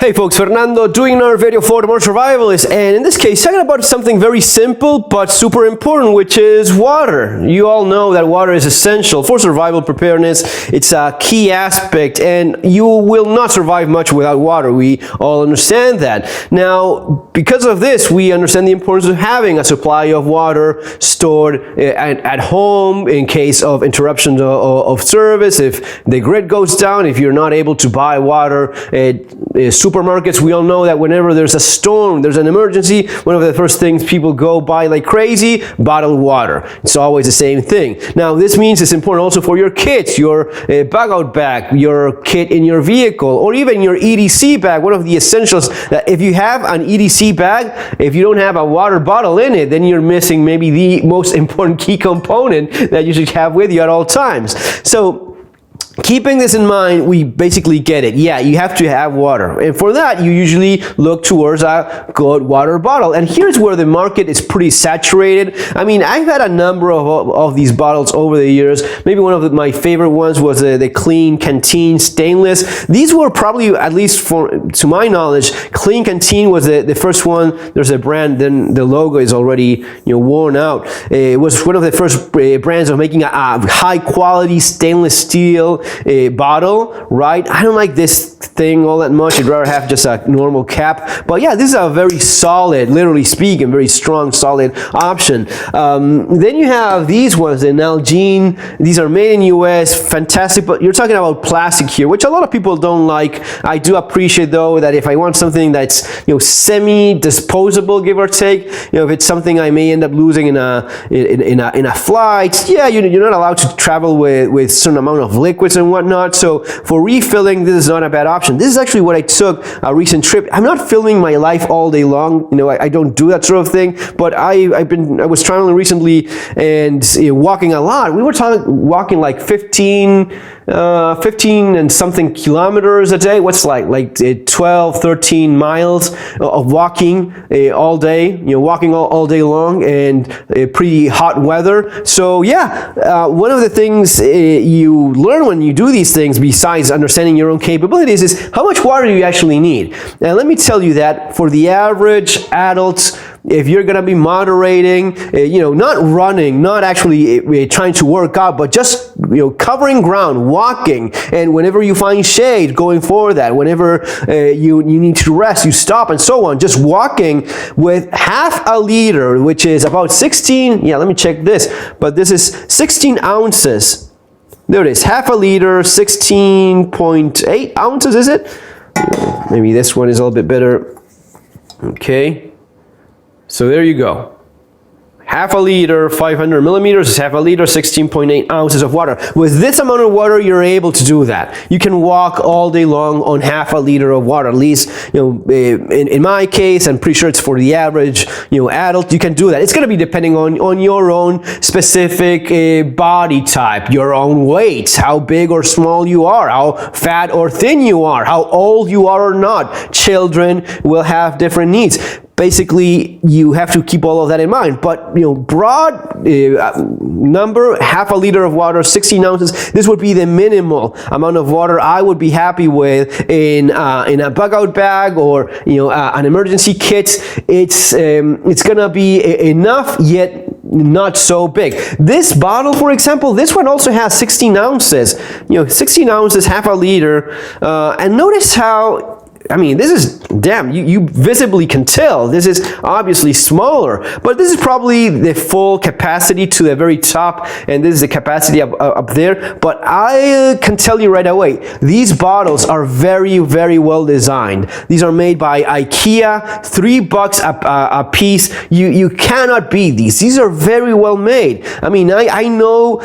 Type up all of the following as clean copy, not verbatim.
Hey folks, Fernando doing another video for the Survivalists, and in this case talking about something very simple but super important, which is water. You all know that water is essential for survival preparedness. It's a key aspect and you will not survive much without water. We all understand that. Now, because of this, we understand the importance of having a supply of water stored at home in case of interruptions of service, if the grid goes down, if you're not able to buy water at supermarkets. We all know that whenever there's a storm, there's an emergency, one of the first things people go buy like crazy, bottled water. It's always the same thing. Now, this means it's important also for your kits, your bug-out bag, your kit in your vehicle, or even your EDC bag. One of the essentials that if you have an EDC bag, if you don't have a water bottle in it, then you're missing maybe the most important key component that you should have with you at all times. So, keeping this in mind, we basically get it. Yeah, you have to have water. And for that, you usually look towards a good water bottle. And here's where the market is pretty saturated. I mean, I've had a number of these bottles over the years. Maybe one of my favorite ones was the Clean Canteen Stainless. These were probably, at least to my knowledge, Clean Canteen was the first one. There's a brand, then the logo is already worn out. It was one of the first brands of making a high quality stainless steel bottle, right? I don't like this thing all that much. I'd rather have just a normal cap. But yeah, this is a very solid, literally speaking, very strong, solid option. Then you have these ones, the Nalgene. These are made in US, fantastic, but you're talking about plastic here, which a lot of people don't like. I do appreciate though that if I want something that's semi-disposable, give or take, if it's something I may end up losing in a flight, yeah, you're not allowed to travel with certain amount of liquids and whatnot. So for refilling, this is not a bad option. This is actually what I took a recent trip. I'm not filming my life all day long. I don't do that sort of thing. But I was traveling recently and walking a lot. We were walking like 15 and something kilometers a day. What's like 12, 13 miles of walking all day. Walking all day long and pretty hot weather. So yeah, one of the things you learn when you do these things, besides understanding your own capabilities, is how much water you actually need. And let me tell you that for the average adult, if you're gonna be moderating, not running, not actually trying to work out, but just covering ground, walking, and whenever you find shade, going for that. Whenever you need to rest, you stop, and so on. Just walking with half a liter, which is about 16. Yeah, let me check this. But this is 16 ounces. There it is, half a liter, 16.8 ounces, is it? Maybe this one is a little bit better. Okay. So there you go. Half a liter, 500 millimeters is half a liter, 16.8 ounces of water. With this amount of water, you're able to do that. You can walk all day long on half a liter of water. At least, in my case, I'm pretty sure it's for the average, adult, you can do that. It's going to be depending on your own specific body type, your own weight, how big or small you are, how fat or thin you are, how old you are or not. Children will have different needs. Basically, you have to keep all of that in mind. But, broad number, half a liter of water, 16 ounces, this would be the minimal amount of water I would be happy with in a bug-out bag or, an emergency kit. It's gonna be enough, yet not so big. This bottle, for example, this one also has 16 ounces. 16 ounces, half a liter. And notice how, this is, damn, you visibly can tell this is obviously smaller, but this is probably the full capacity to the very top, and this is the capacity up there. But I can tell you right away, these bottles are very, very well designed. These are made by Ikea, $3 a piece. You cannot beat these. These are very well made. I know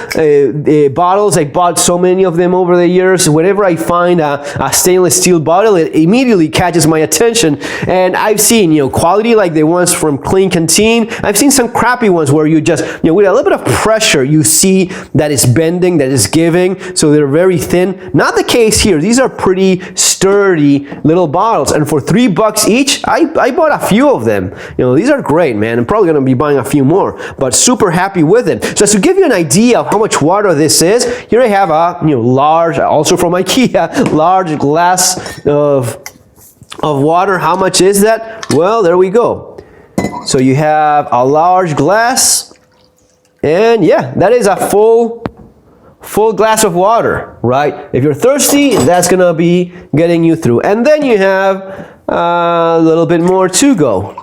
bottles, I bought so many of them over the years. Whenever I find a stainless steel bottle, it immediately catches my attention. And I've seen quality like the ones from Clean Canteen. I've seen some crappy ones where you just with a little bit of pressure you see that it's bending, that it's giving, so they're very thin. Not the case here. These are pretty sturdy little bottles, and for $3 each, I bought a few of them. These are great, man. I'm probably gonna be buying a few more, but super happy with it. So to give you an idea of how much water this is, here I have a large, also from Ikea, large glass of of water. How much is that? Well, there we go. So you have a large glass, and yeah, that is a full glass of water, right? If you're thirsty, that's gonna be getting you through. And then you have a little bit more to go.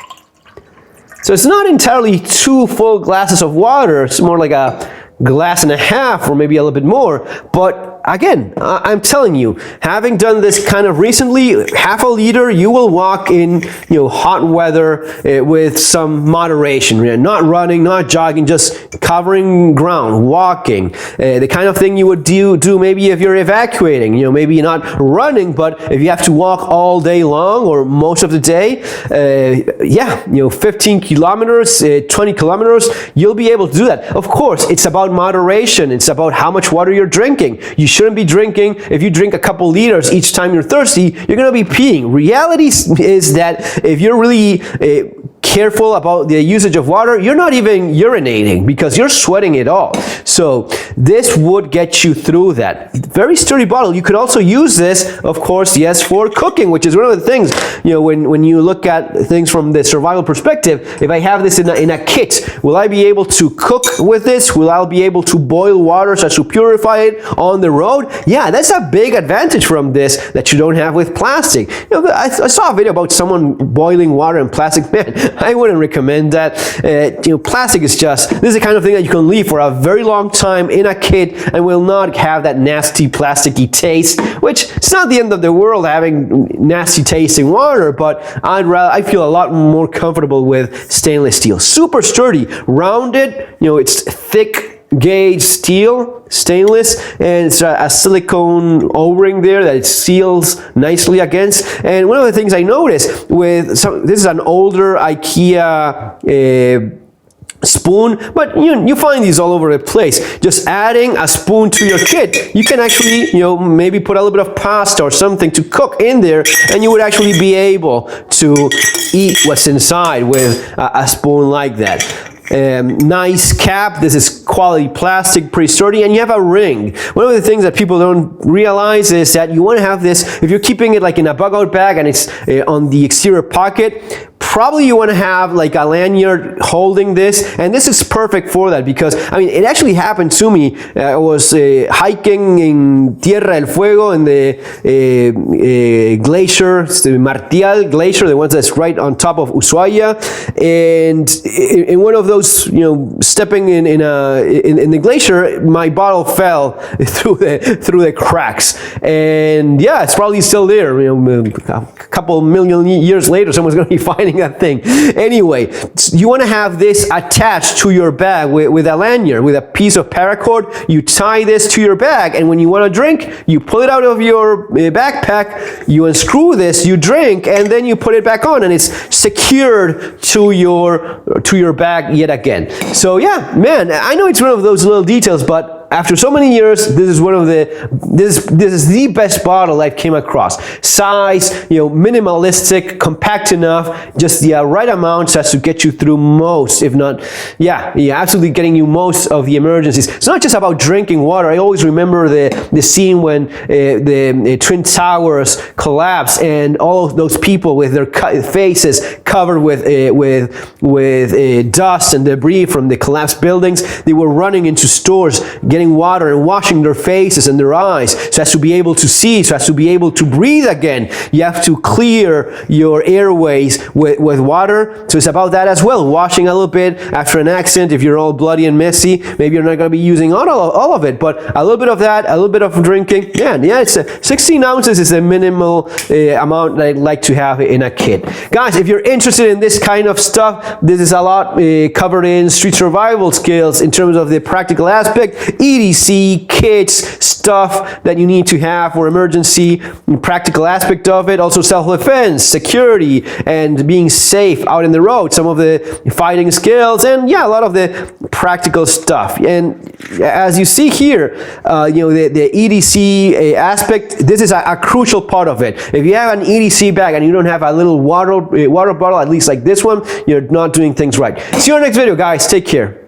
So it's not entirely 2 full glasses of water. It's more like a glass and a half, or maybe a little bit more. But again, I'm telling you, having done this kind of recently, half a liter, you will walk in, hot weather with some moderation. Not running, not jogging, just covering ground, walking. The kind of thing you would do maybe if you're evacuating. Maybe not running, but if you have to walk all day long or most of the day, 15 kilometers, 20 kilometers, you'll be able to do that. Of course, it's about moderation. It's about how much water you're drinking. You shouldn't be drinking, if you drink a couple liters each time you're thirsty, you're going to be peeing. Reality is that if you're really careful about the usage of water, you're not even urinating because you're sweating it all. So this would get you through that. Very sturdy bottle. You could also use this, of course, yes, for cooking, which is one of the things, when you look at things from the survival perspective. If I have this in a kit, will I be able to cook with this? Will I be able to boil water so as to purify it on the road? Yeah, that's a big advantage from this that you don't have with plastic. I saw a video about someone boiling water in plastic. Man, I wouldn't recommend that. Plastic is this is the kind of thing that you can leave for a very long time in a kit and will not have that nasty plasticky taste, which it's not the end of the world having nasty tasting water, but I feel a lot more comfortable with stainless steel. Super sturdy, rounded, it's thick gauge steel, stainless, and it's a silicone O-ring there that it seals nicely against. And one of the things I noticed this is an older Ikea spoon, but you find these all over the place. Just adding a spoon to your kit, you can actually maybe put a little bit of pasta or something to cook in there, and you would actually be able to eat what's inside with a spoon like that. Nice cap. This is quality plastic, pretty sturdy, and you have a ring. One of the things that people don't realize is that you want to have this, if you're keeping it like in a bug out bag and it's on the exterior pocket, probably you want to have like a lanyard holding this, and this is perfect for that because, it actually happened to me. I was hiking in Tierra del Fuego in the glacier, the Martial Glacier, the one that's right on top of Ushuaia, and in one of those, stepping in the glacier, my bottle fell through the cracks, and yeah, it's probably still there. A couple million years later, someone's going to be finding that thing. Anyway, you want to have this attached to your bag with a lanyard, with a piece of paracord. You tie this to your bag, and when you want to drink, you pull it out of your backpack, you unscrew this, you drink, and then you put it back on, and it's secured to your bag yet again. So yeah, man, I know it's one of those little details, but after so many years, this is the best bottle I've came across. Size, minimalistic, compact enough, just the right amount so as to get you through most, if not, absolutely getting you most of the emergencies. It's not just about drinking water. I always remember the scene when the Twin Towers collapsed and all of those people with their faces covered with dust and debris from the collapsed buildings. They were running into stores, getting water and washing their faces and their eyes so as to be able to see, so as to be able to breathe again. You have to clear your airways with water. So it's about that as well. Washing a little bit after an accident. If you're all bloody and messy, maybe you're not going to be using all of it, but a little bit of that, a little bit of drinking. Yeah, it's 16 ounces is the minimal amount that I'd like to have in a kit. Guys, if you're interested in this kind of stuff, this is a lot covered in street survival skills in terms of the practical aspect, EDC, kits, stuff that you need to have for emergency, practical aspect of it, also self-defense, security, and being safe out in the road, some of the fighting skills, and yeah, a lot of the practical stuff. And as you see here, the EDC aspect, this is a crucial part of it. If you have an EDC bag and you don't have a little water bottle, at least like this one, you're not doing things right. See you in the next video, guys. Take care.